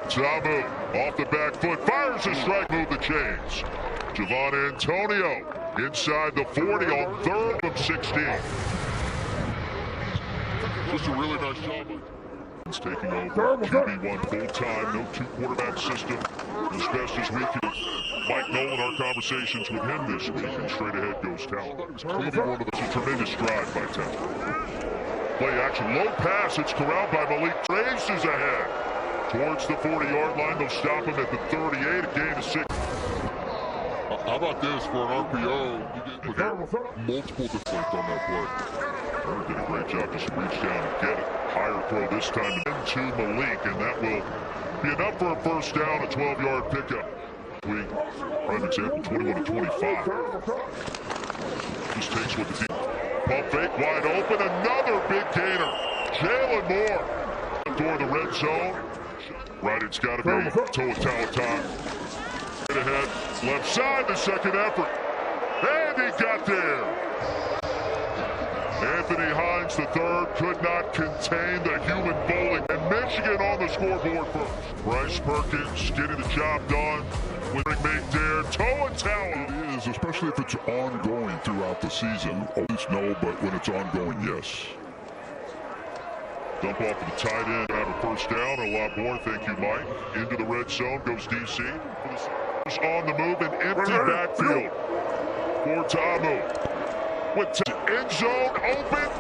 Tamu off the back foot, fires a strike, move the chains. Javon Antonio inside the 40 on 3rd from 16. Just a really nice job. He's taking over QB1 full-time, no two-quarterback system. As best as we can. Mike Nolan, our conversations with him this week, and straight ahead goes Talent. It's clearly one of those, a tremendous drive by Talent. Play action, low pass, it's corralled by Malik. Races ahead towards the 40-yard line. They'll stop him at the 38, a gain of 6. How about this for an RPO? You get multiple deflects on that play. Turner did a great job, just reach down and get it. Higher throw this time into Malik, and that will be enough for a first down, a 12-yard pickup. Prime example, 21-25. Just takes what the team. Pump fake, wide open, another big gainer. Jalen Moore toward the red zone. Right, it's got to be toe time. Right ahead, left side, the second effort. And he got there. Anthony Hines, the third, could not contain the human bowling. And Michigan on the scoreboard first. Bryce Perkins getting the job done. With mate there, toe and towel. It is, especially if it's ongoing throughout the season. Always no, but when it's ongoing, yes. Dump off of the tight end, have a first down, a lot more. Thank you, Mike. Into the red zone goes DC. On the move, an empty backfield for Tamu. With end zone open.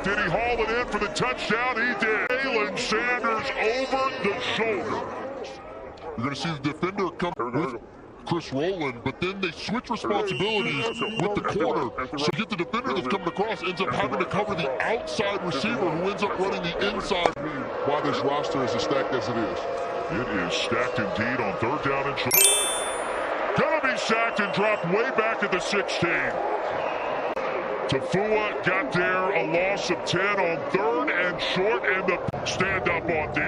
Did he haul it in for the touchdown? He did. Jalen Sanders over the shoulder. You're going to see the defender come with Chris Rowland, but then they switch responsibilities with the corner. So you get the defender that's coming across, ends up having to cover the outside receiver who ends up running the inside. Why this roster is as stacked as it is. It is stacked indeed on 3rd down and short. Gonna be sacked and dropped way back at the 16. Tafua got there, a loss of 10 on 3rd and short, and the stand up on D.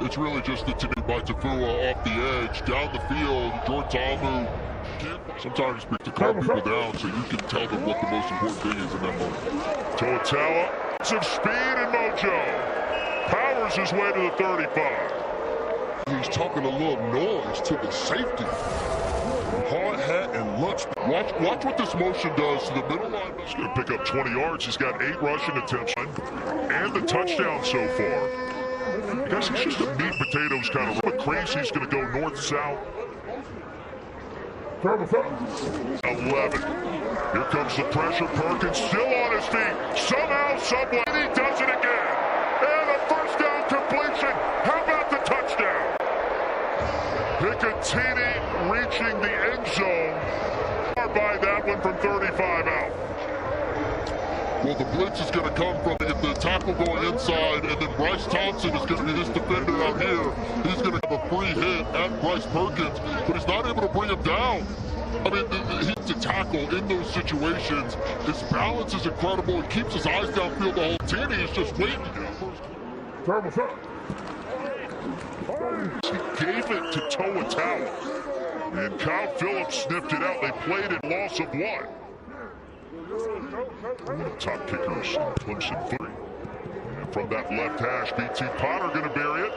It's really just the team by Tafua off the edge, down the field. Jordan Tamu sometimes to calm people down so you can tell them what the most important thing is in that moment. Toatawa, some speed and mojo. Powers his way to the 35. He's talking a little noise to the safety. Hard hat and lunch. Watch what this motion does to the middle line. He's going to pick up 20 yards. He's got 8 rushing attempts and the touchdown so far. I guess he's just a meat potatoes kind of run. Crazy. He's going to go north-south. 11. Here comes the pressure. Perkins still on his feet. Somehow, someway, he does it again. And a first down completion. How about the touchdown? Picatinny reaching the end zone. By that one from 35 out. Well, the blitz is going to come from the tackle going inside, and then Bryce Thompson is going to be this defender out here. He's going to have a free hit at Bryce Perkins, but he's not able to bring him down. I mean, he's a tackle in those situations. His balance is incredible. He keeps his eyes downfield the whole time. He's just waiting. He gave it to Toatawa, and Kyle Phillips sniffed it out. They played it, loss of 1. One of the top kickers in Clemson football. And from that left hash, BT Potter going to bury it.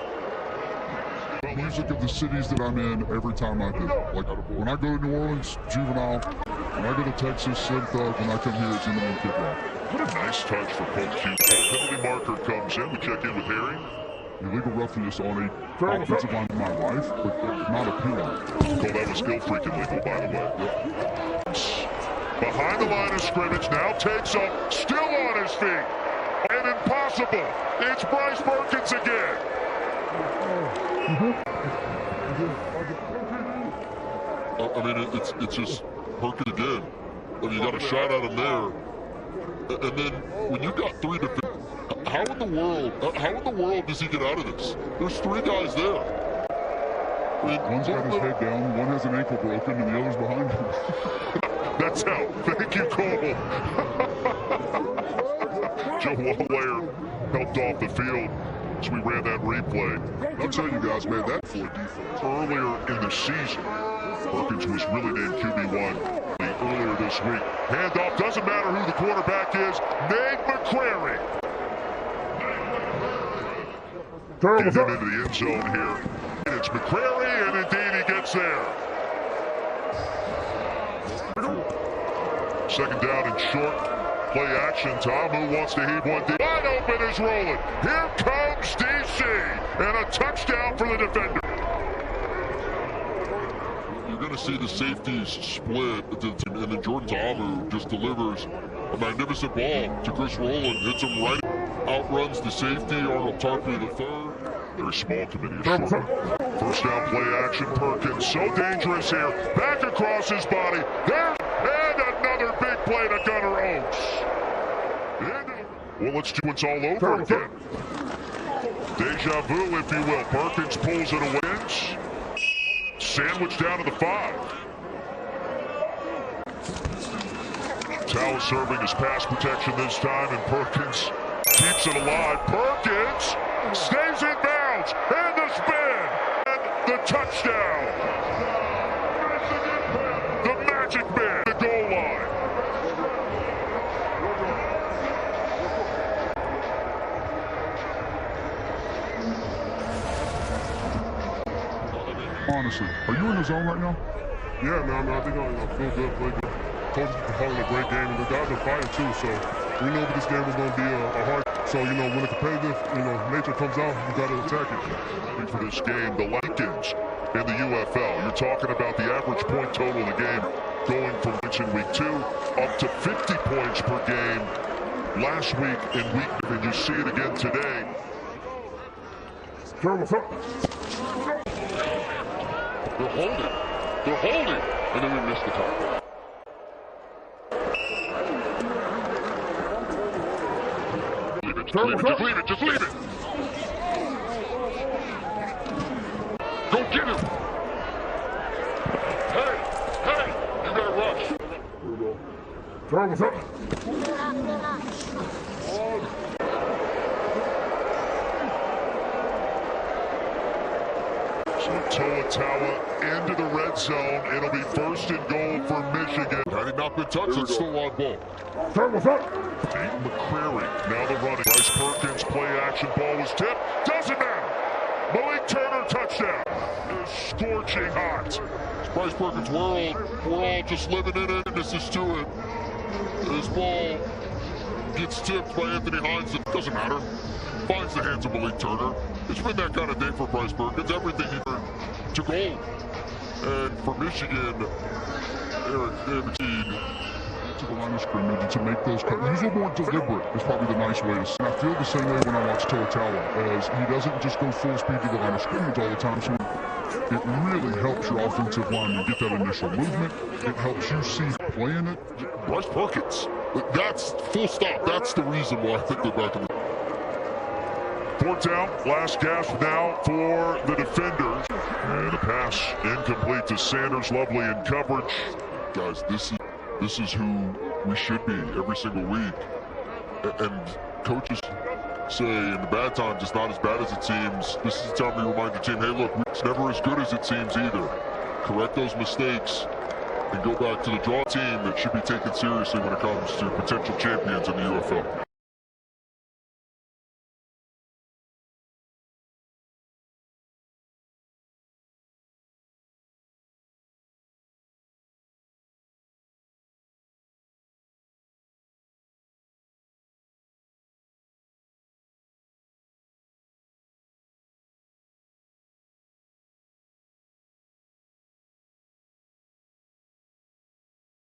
Music of the cities that I'm in every time I do. Like when I go to New Orleans, Juvenile. When I go to Texas, Slim Thug. When I come here, it's Big Noon Kickoff. What a nice touch for Coach Q. Penalty marker comes in. We check in with Harry. Illegal roughness on a offensive line of my life, but not a penalty. Call that was ill freaking legal, by the way. Yep. Behind the line of scrimmage, now takes up, still on his feet. And impossible. It's Bryce Perkins again. I mean, it's just Perkins again. I mean, you got a shot at him there. And then when you got 3 defenders, how in the world does he get out of this? There's 3 guys there. I mean, one's got his head down, one has an ankle broken, and the other's behind him. That's out. Thank you, Cole. Joe Wallaire helped off the field as we ran that replay. I'll tell you guys, man, that Floyd defense earlier in the season, Perkins was really named QB1 earlier this week. Handoff, doesn't matter who the quarterback is. Nate McCrary. Get him into the end zone here. It's McCrary, and indeed he gets there. Second down and short. Play action. Tom, who wants to heave one deep. Wide open is rolling. Here comes DC, and a touchdown for the defender. You're going to see the safeties split, and then Jordan Ta'amu just delivers a magnificent ball to Chris Rowland. Hits him right, outruns the safety, Arnold Tarpley the third. Very small committee. First down play action. Perkins so dangerous here. Back across his body. There, and another big play to Gunnar Oaks. Well, let's do it's all over again. Deja vu, if you will. Perkins pulls it away. Sandwich down to the 5. Tao serving as pass protection this time, and Perkins keeps it alive. Perkins stays in bounds, and the spin, and the touchdown. The Magic Man, the goal line. Honestly, are you in the zone right now? Yeah, man, I think I feel good, play good. Coach is having a great game, and the guys are fighting too, so we know this game is going to be a hard. So, you know, when the competitive, nature comes out, you got to attack it. For this game, the Lakers in the UFL. You're talking about the average point total of the game going from in week 2 up to 50 points per game last week in week, and you see it again today. They're holding, and then we missed the tackle. Just leave it. Go get him. Hey, you gotta rush. So Toa into the red zone. It'll be first and goal for Michigan. Had he not been touched, it's still on ball. Nate McCrary, now the running. Bryce Perkins, play action, ball was tipped. Doesn't matter. Malik Turner, touchdown. It's scorching hot. It's Bryce Perkins' world. We're all just living in it. This is to it. This ball gets tipped by Anthony Hines. It doesn't matter. Finds the hands of Malik Turner. It's been that kind of day for Bryce Perkins. Everything he did to goal. And for Michigan, Eric to the line of scrimmage and to make those cuts. He's a little more deliberate is probably the nice way to say it. I feel the same way when I watch Toa as he doesn't just go full speed to the line of scrimmage all the time. So it really helps your offensive lineman get that initial movement. It helps you see playing it. Bryce Perkins, that's full stop. That's the reason why I think they're back in the... Fourth down, last gasp now for the defenders. And a pass incomplete to Sanders. Lovely in coverage. Guys, this is who we should be every single week. And coaches say in the bad times it's not as bad as it seems. This is the time to remind your team, hey look, it's never as good as it seems either. Correct those mistakes and go back to the draw team that should be taken seriously when it comes to potential champions in the UFL.